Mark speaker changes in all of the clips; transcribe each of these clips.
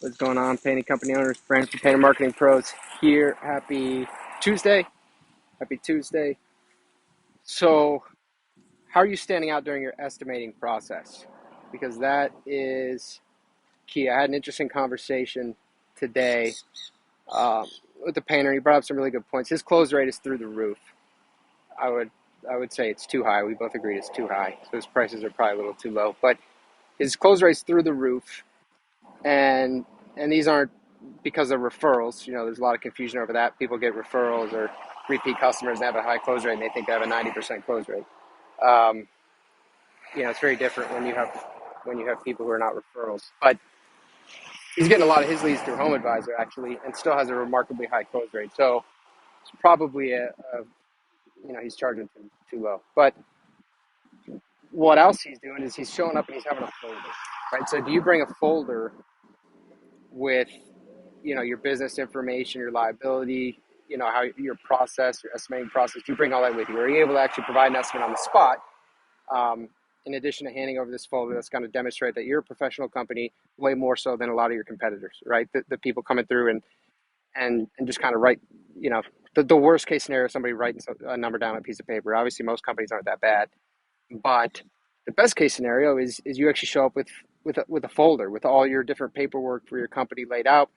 Speaker 1: What's going on, painting company owners, friends, for painter marketing pros here. Happy Tuesday. Happy Tuesday. So, how are you standing out during your estimating process? Because that is key. I had an interesting conversation today um, with the painter. He brought up some really good points. His close rate is through the roof. I would I would say it's too high. We both agreed it's too high. So his prices are probably a little too low. But his close rate's through the roof. and and these aren't because of referrals. There's a lot of confusion over that. People get referrals or repeat customers that have a high close rate, and they think they have a 90% close rate. Um, it's very different when you have people who are not referrals. But he's getting a lot of his leads through Home Advisor actually, and still has a remarkably high close rate. So it's probably he's charging too low. But what else he's doing is he's showing up and he's having a folder, right? So do you bring a folder with your business information, your liability, how your process, your estimating process, you bring all that with you? Are you able to actually provide an estimate on the spot, in addition to handing over this folder that's going to demonstrate that you're a professional company way more so than a lot of your competitors, right? The people coming through and just kind of write, the worst case scenario, somebody writing a number down on a piece of paper. Obviously, most companies aren't that bad, but the best case scenario is you actually show up with a folder with all your different paperwork for your company laid out.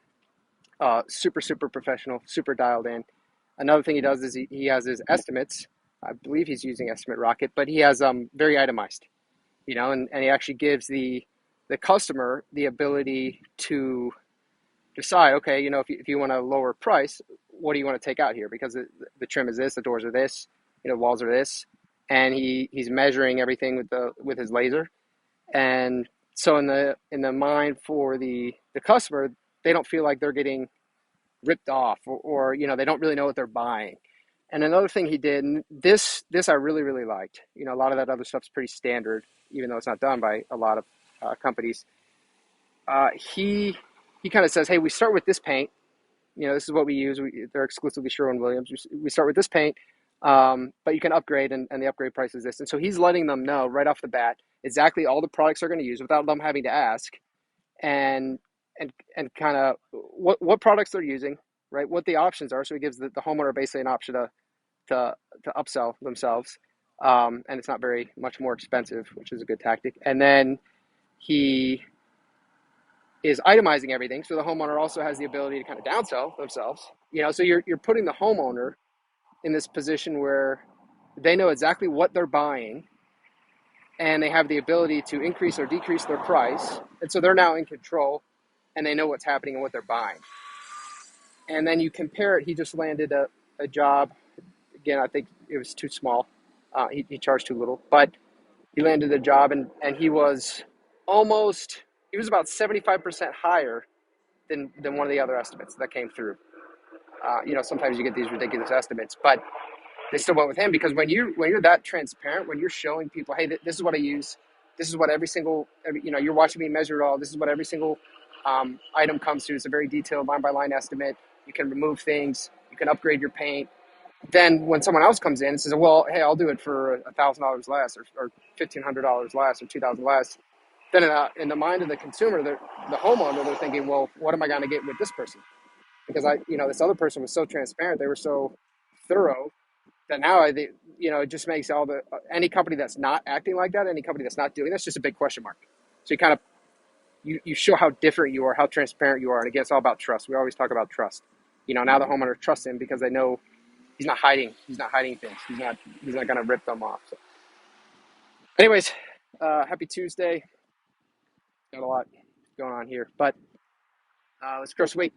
Speaker 1: Super, super professional, super dialed in. Another thing he does is he has his estimates. I believe he's using Estimate Rocket, but he has very itemized, and he actually gives the customer the ability to decide, okay, if you want a lower price, what do you want to take out here? Because the trim is this, the doors are this, walls are this, and he's measuring everything with his laser. And so in the mind for the customer, they don't feel like they're getting ripped off, or they don't really know what they're buying. And another thing he did, and this I really really liked. A lot of that other stuff's pretty standard, even though it's not done by a lot of companies. He kind of says, hey, we start with this paint. This is what we use. They're exclusively Sherwin-Williams. We start with this paint, but you can upgrade, and the upgrade price is this. And so he's letting them know right off the bat exactly all the products they're going to use without them having to ask, and and kind of what products they're using, right? What the options are. So he gives the homeowner basically an option to upsell themselves, and it's not very much more expensive, which is a good tactic. And then he is itemizing everything, so the homeowner also has the ability to kind of downsell themselves. So you're putting the homeowner in this position where they know exactly what they're buying, and they have the ability to increase or decrease their price, and so they're now in control, and they know what's happening and what they're buying. And then you compare it. He just landed a job. Again, I think it was too small. He charged too little, but he landed a job, and he was about 75% higher than one of the other estimates that came through. Sometimes you get these ridiculous estimates, but they still went with him because when you're that transparent, when you're showing people, hey, this is what I use, this is what you're watching me measure it all. This is what every single item comes to. It's a very detailed line by line estimate. You can remove things. You can upgrade your paint. Then when someone else comes in and says, well, hey, I'll do it for $1,000 less, or $1,500 less, or $2,000 less, then in the mind of the consumer, the homeowner, they're thinking, well, what am I going to get with this person? Because this other person was so transparent, they were so thorough, that now it just makes any company that's not acting like that, any company that's not doing that's just a big question mark. So you kind of you show how different you are, how transparent you are, and again, it's all about trust. We always talk about trust. Now the homeowner trusts him because they know he's not hiding things. He's not going to rip them off. So, anyways, happy Tuesday. Got a lot going on here, but let's cross the week.